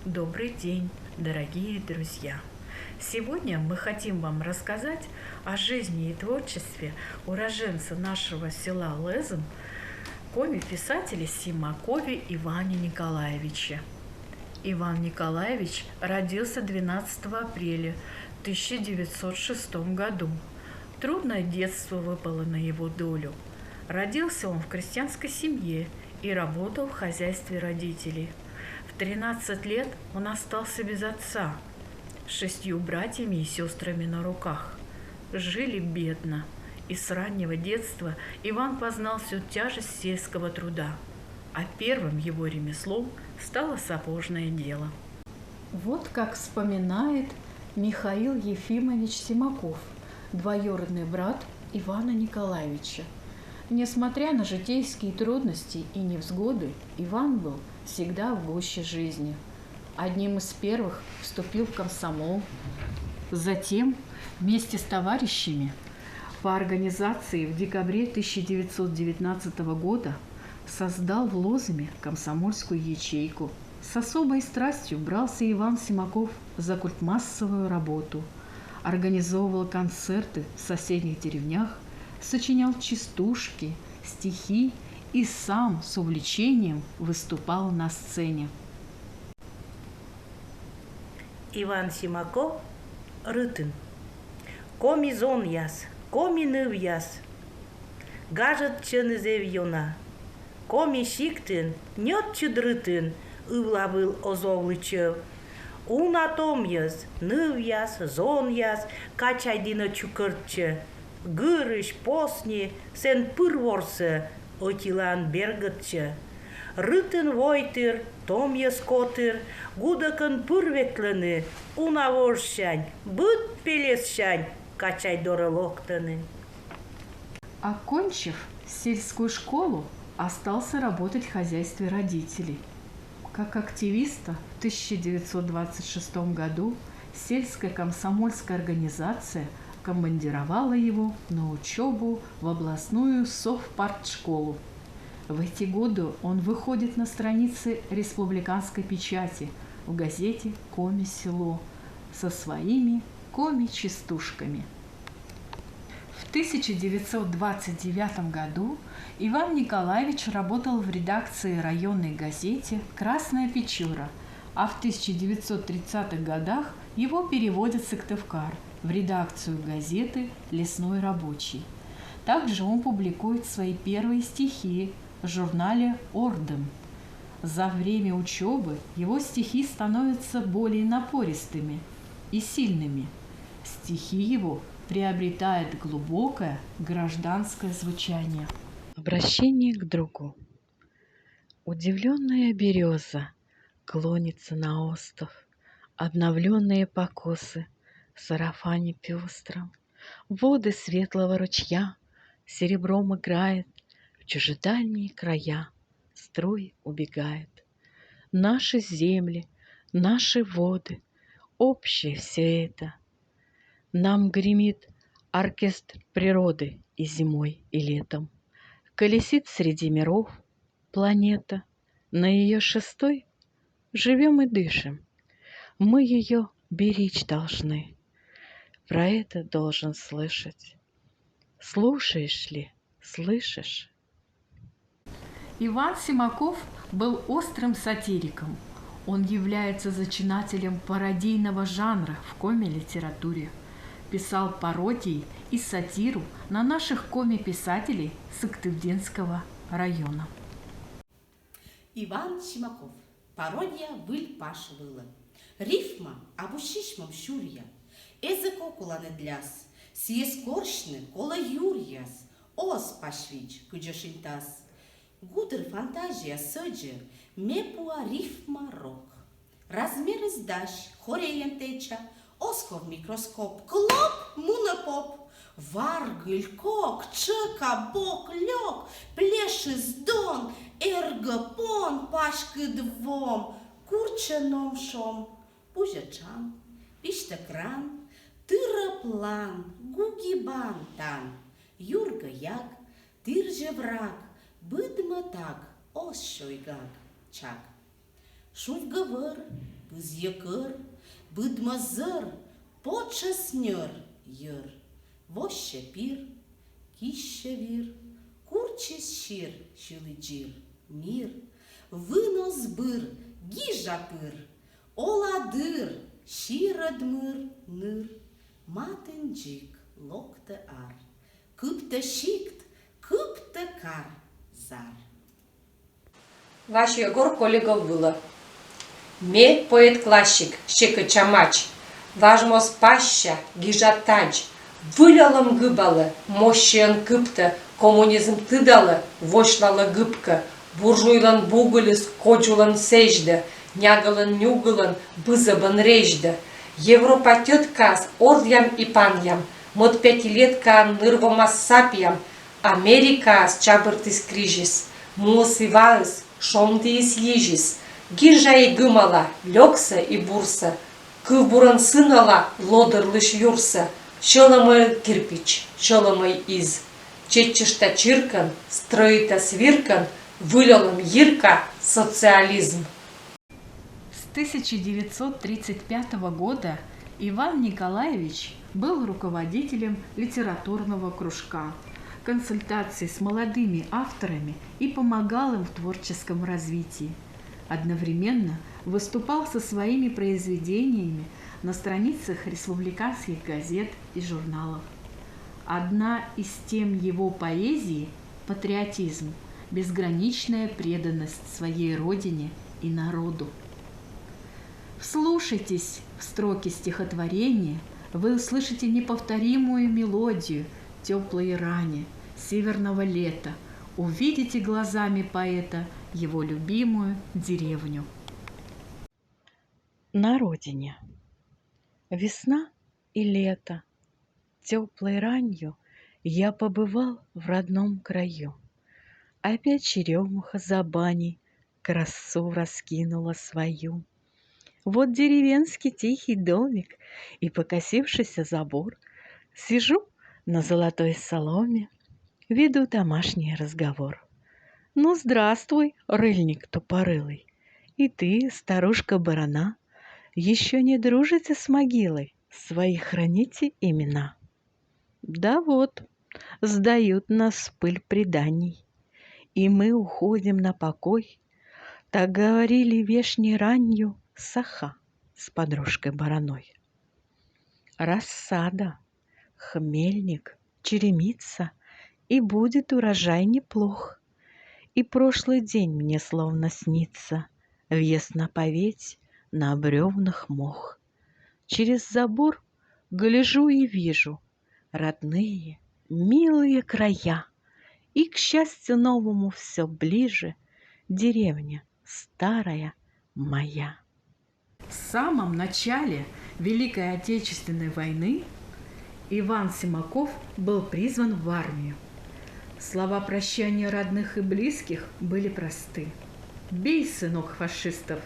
Добрый день, дорогие друзья! Сегодня мы хотим вам рассказать о жизни и творчестве уроженца нашего села Лезом, коми-писателя Симакове Ивана Николаевича. Иван Николаевич родился 12 апреля 1906 году. Трудное детство выпало на его долю. Родился он в крестьянской семье и работал в хозяйстве родителей. В 13 лет он остался без отца, с 6 братьями и сестрами на руках. Жили бедно, и с раннего детства Иван познал всю тяжесть сельского труда, а первым его ремеслом стало сапожное дело. Вот как вспоминает Михаил Ефимович Симаков, двоюродный брат Ивана Николаевича. Несмотря на житейские трудности и невзгоды, Иван был всегда в гуще жизни. Одним из первых вступил в комсомол. Затем вместе с товарищами по организации в декабре 1919 года создал в Лозыме комсомольскую ячейку. С особой страстью брался Иван Симаков за культмассовую работу, организовывал концерты в соседних деревнях, сочинял частушки, стихи и сам с увлечением выступал на сцене. Иван Симаков рытын. Коми зон яс, коми ныв яс. Гажет чынызев йона. Коми шиктын, нёт чыдрытын, ывлавыл озовлычев. Уна том яс, ныв яс, зон яс, качайдина чукыртчы. Гырыш посни, сен пырворсы, отилан бергытчы. Рытын войтыр, том яс котыр, гудакын пырветлыны, уна воршань, быт пелесшань, качайдоры локтыны. Окончив сельскую школу, остался работать в хозяйстве родителей. Как активиста в 1926 году сельская комсомольская организация командировала его на учебу в областную совпартшколу. В эти годы он выходит на страницы республиканской печати в газете «Коми-село» со своими коми-частушками. В 1929 году Иван Николаевич работал в редакции районной газеты «Красная Печора», а в 1930-х годах его переводят в Сыктывкар в редакцию газеты «Лесной рабочий». Также он публикует свои первые стихи в журнале «Ордем». За время учебы его стихи становятся более напористыми и сильными. Стихи его приобретают глубокое гражданское звучание. Обращение к другу. Удивленная береза клонится на остов, обновленные покосы в сарафане пестром. Воды светлого ручья серебром играет, в чужедальние края струй убегает. Наши земли, наши воды, общее все это. Нам гремит оркестр природы и зимой, и летом. Колесит среди миров планета. На ее шестой живем и дышим. Мы ее беречь должны. Про это должен слышать. Слушаешь ли, слышишь? Иван Симаков был острым сатириком. Он является зачинателем пародийного жанра в коми-литературе. Писал пародии и сатиру на наших коми-писателей Сыктывдинского района. Иван Симаков. Пародия выль паш было. Рифма абушишмам шурья. Язык окуланы дляс. Съес коршны кола юрьяс. Ос пашвич куджашинтас. Гудр фантазия söđe, мепуа рифма рок. Размер издач, хореен теча, осков микроскоп, клоп, мунапоп. Варгыль, кок, чека, бок, лёг, плеши сдон, эргопон, пашкы двом, курченом шом, пужачан, пиштакран, тыроплан, гугибантан, юрга як, тырже враг, быдма так, ос шойгак, чак. Шувгавыр, Biz yıkır, bıdmazır, почеснер йыр. Воще пир, кище вир, курчес шир, шилыджир, мир. Вынос быр, гижапыр, оладыр, ширадмыр, ныр. Матенджик, локте ар, кыпте шикт, кыпте кар, зар. Ваш Егор колегов было. Ме поэт-классик, щека чамач, важмос паща, гижатач, вылялым гыбалы, мощен кыпты, коммунизм тыдалы, вошлалы гыбка, буржуйлан бугылыс, кочулан сежді, нягылын нюгылын, бызыбын режді. Европа тёткас, ордям и паньям, мод пятилетка нырвомас сапьям, Америкас чабыртыс крижис, мус иваыс, шомдиис ежис, гиржа и гымала, лёкса и бурса, кывбуран сынала, лодырлыш юрса, шеломый кирпич, шеломый из, четчишта чиркан, строита свиркан, вылелым ирка социализм. С 1935 года Иван Николаевич был руководителем литературного кружка, консультаций с молодыми авторами и помогал им в творческом развитии. Одновременно выступал со своими произведениями на страницах республиканских газет и журналов. Одна из тем его поэзии – патриотизм, безграничная преданность своей родине и народу. Вслушайтесь в строки стихотворения, вы услышите неповторимую мелодию теплой рани северного лета, увидите глазами поэта его любимую деревню. На родине. Весна и лето. Теплой ранью я побывал в родном краю. Опять черемуха за баней красу раскинула свою. Вот деревенский тихий домик и покосившийся забор. Сижу на золотой соломе, веду домашний разговор. Ну, здравствуй, рыльник тупорылый, и ты, старушка-барана, еще не дружите с могилой, свои храните имена. Да вот, сдают нас в пыль преданий, и мы уходим на покой. Так говорили вешней ранью Саха с подружкой-бараной. Рассада, хмельник, черемица, и будет урожай неплох. И прошлый день мне словно снится, въезд на поветь, на бревнах мох. Через забор гляжу и вижу родные, милые края, и, к счастью новому, все ближе деревня старая моя. В самом начале Великой Отечественной войны Иван Симаков был призван в армию. Слова прощания родных и близких были просты. «Бей, сынок фашистов,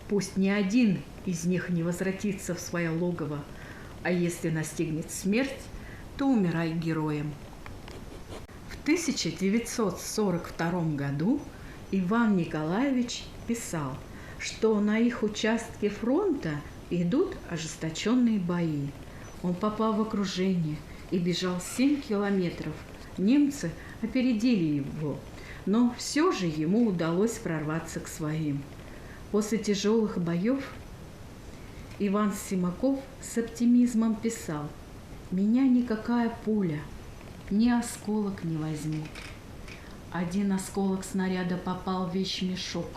пусть ни один из них не возвратится в свое логово, а если настигнет смерть, то умирай героем». В 1942 году Иван Николаевич писал, что на их участке фронта идут ожесточенные бои. Он попал в окружение и бежал 7 километров. Немцы опередили его, но все же ему удалось прорваться к своим. После тяжелых боев Иван Симаков с оптимизмом писал: «Меня никакая пуля, ни осколок не возьмут. Один осколок снаряда попал в вещмешок,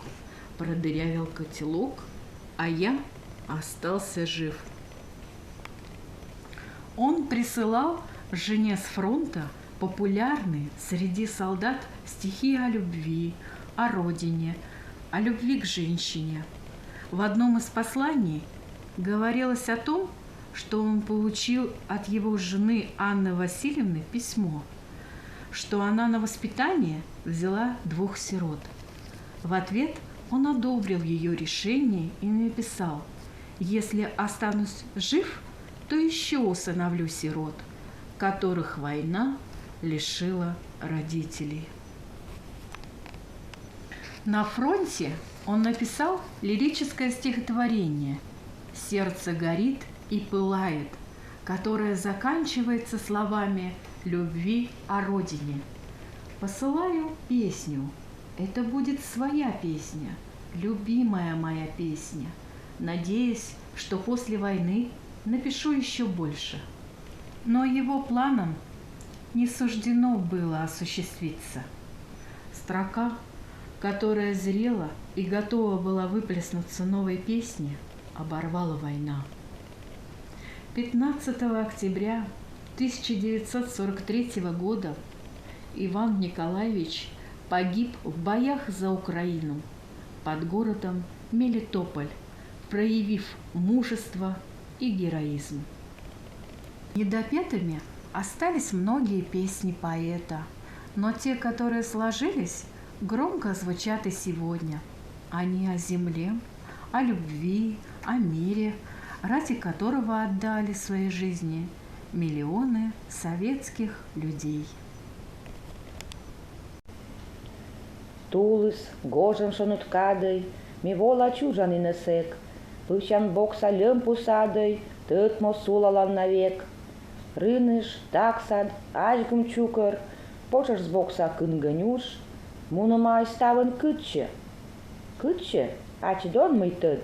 продырявил котелок, а я остался жив». Он присылал жене с фронта популярные среди солдат стихи о любви, о родине, о любви к женщине. В одном из посланий говорилось о том, что он получил от его жены Анны Васильевны письмо, что она на воспитание взяла 2 сирот. В ответ он одобрил ее решение и написал: «Если останусь жив, то еще усыновлю сирот, которых война лишила родителей». На фронте он написал лирическое стихотворение «Сердце горит и пылает», которое заканчивается словами любви о родине. Посылаю песню. Это будет своя песня, любимая моя песня. Надеюсь, что после войны напишу еще больше. Но его планам не суждено было осуществиться. Строка, которая зрела и готова была выплеснуться новой песней, оборвала война. 15 октября 1943 года Иван Николаевич погиб в боях за Украину под городом Мелитополь, проявив мужество и героизм. Недопетыми остались многие песни поэта, но те, которые сложились, громко звучат и сегодня. Они о земле, о любви, о мире, ради которого отдали свои жизни миллионы советских людей. Tuulis, gožanšanut kādai, mi vola čužaninasek, pășan boxa lămpusadai, tăt mosulalan navec. Râneș, taxad, ajgum ciucăr, poșăș zboxa când găniuș, mună mai stavan câtce. Câtce, aci don măi tăd,